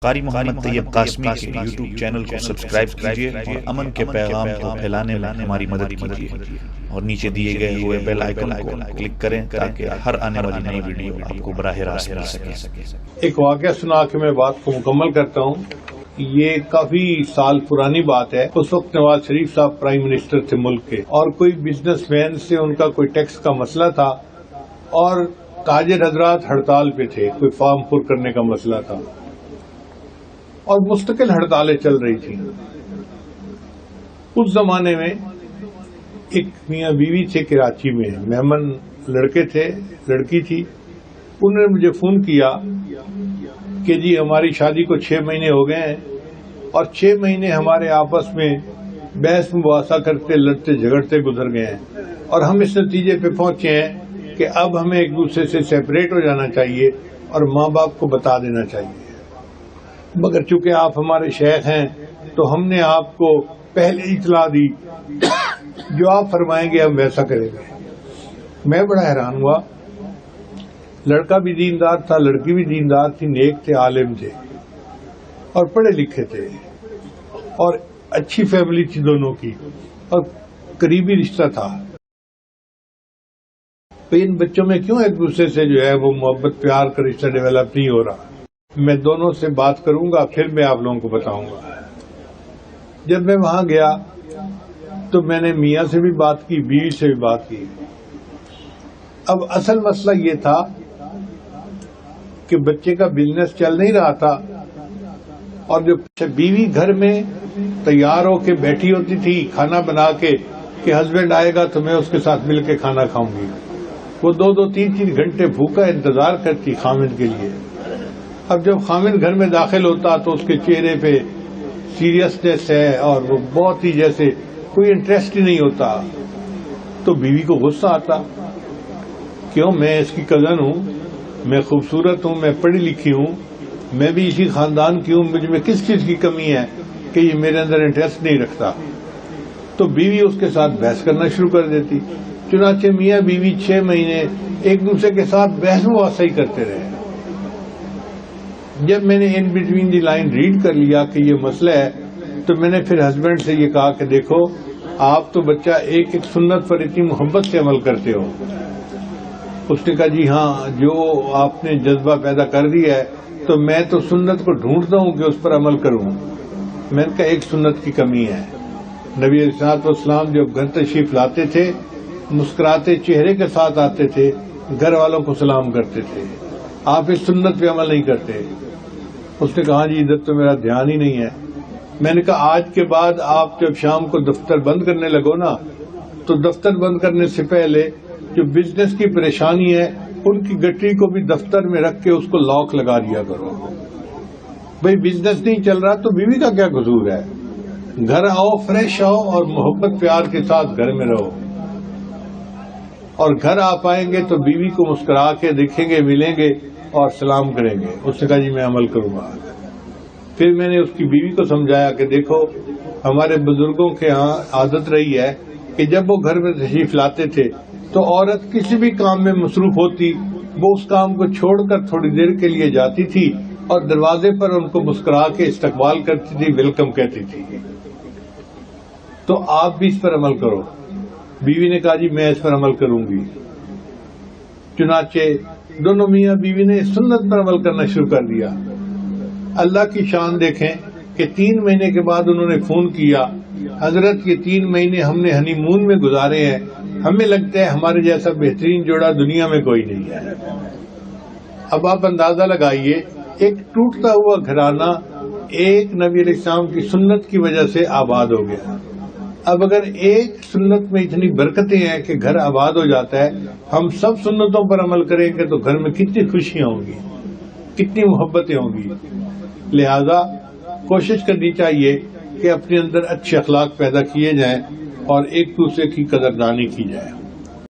قاری محمد طیب قاسمی کے YouTube channel کو سبسکرائب کیجیے اور امن کے پیغام کو پھیلانے میں ہماری مدد کیجیے اور نیچے دیے گئے ہوئے بیل آئیکن کو کلک کریں تاکہ ہر آنے والی نئی ویڈیو آپ کو براہ راست مل سکے۔ ایک واقعہ سنا کے میں بات کو مکمل کرتا ہوں۔ یہ کافی سال پرانی بات ہے۔ اس وقت نواز شریف صاحب پرائم منسٹر تھے ملک کے، اور کوئی بزنس مین سے ان کا کوئی ٹیکس کا مسئلہ تھا اور تاجر حضرات ہڑتال پہ تھے، کوئی فارم پر کرنے کا مسئلہ تھا اور مستقل ہڑتالیں چل رہی تھیں۔ اس زمانے میں ایک میاں بیوی تھے کراچی میں، مہمن لڑکے تھے، لڑکی تھی۔ انہوں نے مجھے فون کیا کہ جی ہماری شادی کو 6 مہینے ہو گئے ہیں اور 6 مہینے ہمارے آپس میں بحث مباحثہ کرتے لڑتے جھگڑتے گزر گئے ہیں اور ہم اس نتیجے پہ پہنچے ہیں کہ اب ہمیں ایک دوسرے سے سیپریٹ ہو جانا چاہیے اور ماں باپ کو بتا دینا چاہیے، مگر چونکہ آپ ہمارے شیخ ہیں تو ہم نے آپ کو پہلے اطلاع دی، جو آپ فرمائیں گے ہم ویسا کریں گے۔ میں بڑا حیران ہوا۔ لڑکا بھی دیندار تھا، لڑکی بھی دیندار تھی، نیک تھے، عالم تھے اور پڑھے لکھے تھے اور اچھی فیملی تھی دونوں کی اور قریبی رشتہ تھا۔ تو ان بچوں میں کیوں ایک دوسرے سے جو ہے وہ محبت پیار کا رشتہ ڈیولپ نہیں ہو رہا؟ میں دونوں سے بات کروں گا، پھر میں آپ لوگوں کو بتاؤں گا۔ جب میں وہاں گیا تو میں نے میاں سے بھی بات کی، بیوی سے بھی بات کی۔ اب اصل مسئلہ یہ تھا کہ بچے کا بزنس چل نہیں رہا تھا اور جو بیوی گھر میں تیار ہو کے بیٹھی ہوتی تھی کھانا بنا کے کہ ہسبینڈ آئے گا تو میں اس کے ساتھ مل کے کھانا کھاؤں گی، وہ 2-3 گھنٹے بھوکا انتظار کرتی خامد کے لیے۔ اب جب خامد گھر میں داخل ہوتا تو اس کے چہرے پہ سیریسنیس ہے اور وہ بہت ہی جیسے کوئی انٹرسٹ ہی نہیں ہوتا، تو بیوی کو غصہ آتا، کیوں؟ میں اس کی کزن ہوں، میں خوبصورت ہوں، میں پڑھی لکھی ہوں، میں بھی اسی خاندان کی ہوں، مجھ میں کس چیز کی کمی ہے کہ یہ میرے اندر انٹرسٹ نہیں رکھتا؟ تو بیوی اس کے ساتھ بحث کرنا شروع کر دیتی۔ چنانچہ میاں بیوی 6 مہینے ایک دوسرے کے ساتھ بحث مباحثہ ہی کرتے رہے۔ جب میں نے in between the line read کر لیا کہ یہ مسئلہ ہے، تو میں نے پھر ہسبینڈ سے یہ کہا کہ دیکھو آپ تو بچہ ایک سنت پر اتنی محبت سے عمل کرتے ہو۔ اس نے کہا جی ہاں، جو آپ نے جذبہ پیدا کر دیا ہے تو میں تو سنت کو ڈھونڈتا ہوں کہ اس پر عمل کروں۔ میں نے کہا ایک سنت کی کمی ہے، نبی علیہ الصلوۃ والسلام جب گھر تشریف لاتے تھے مسکراتے چہرے کے ساتھ آتے تھے، گھر والوں کو سلام کرتے تھے، آپ اس سنت پہ عمل نہیں کرتے۔ اس نے کہا جی ادھر تو میرا دھیان ہی نہیں ہے۔ میں نے کہا آج کے بعد آپ جب شام کو دفتر بند کرنے لگو نا تو دفتر بند کرنے سے پہلے جو بزنس کی پریشانی ہے ان کی گٹری کو بھی دفتر میں رکھ کے اس کو لاک لگا دیا کرو۔ بھئی بزنس نہیں چل رہا تو بیوی کا کیا قصور ہے؟ گھر آؤ، فریش آؤ اور محبت پیار کے ساتھ گھر میں رہو، اور گھر آپ آئیں گے تو بیوی کو مسکرا کے دیکھیں گے، ملیں گے اور سلام کریں گے۔ اس نے کہا جی میں عمل کروں گا۔ پھر میں نے اس کی بیوی کو سمجھایا کہ دیکھو ہمارے بزرگوں کے ہاں عادت رہی ہے کہ جب وہ گھر میں تشریف لاتے تھے تو عورت کسی بھی کام میں مصروف ہوتی وہ اس کام کو چھوڑ کر تھوڑی دیر کے لیے جاتی تھی اور دروازے پر ان کو مسکرا کے استقبال کرتی تھی، ویلکم کہتی تھی۔ تو آپ بھی اس پر عمل کرو۔ بیوی نے کہا جی میں اس پر عمل کروں گی۔ چنانچہ دونوں میاں بیوی نے سنت پر عمل کرنا شروع کر دیا۔ اللہ کی شان دیکھیں کہ 3 مہینے کے بعد انہوں نے فون کیا، حضرت یہ 3 مہینے ہم نے ہنی مون میں گزارے ہیں، ہمیں لگتا ہے ہمارے جیسا بہترین جوڑا دنیا میں کوئی نہیں ہے۔ اب آپ اندازہ لگائیے، ایک ٹوٹتا ہوا گھرانہ ایک نبی علیہ السلام کی سنت کی وجہ سے آباد ہو گیا۔ اب اگر ایک سنت میں اتنی برکتیں ہیں کہ گھر آباد ہو جاتا ہے، ہم سب سنتوں پر عمل کریں گے تو گھر میں کتنی خوشیاں ہوں گی، کتنی محبتیں ہوں گی۔ لہذا کوشش کرنی چاہیے کہ اپنے اندر اچھے اخلاق پیدا کیے جائیں اور ایک دوسرے کی قدردانی کی جائے۔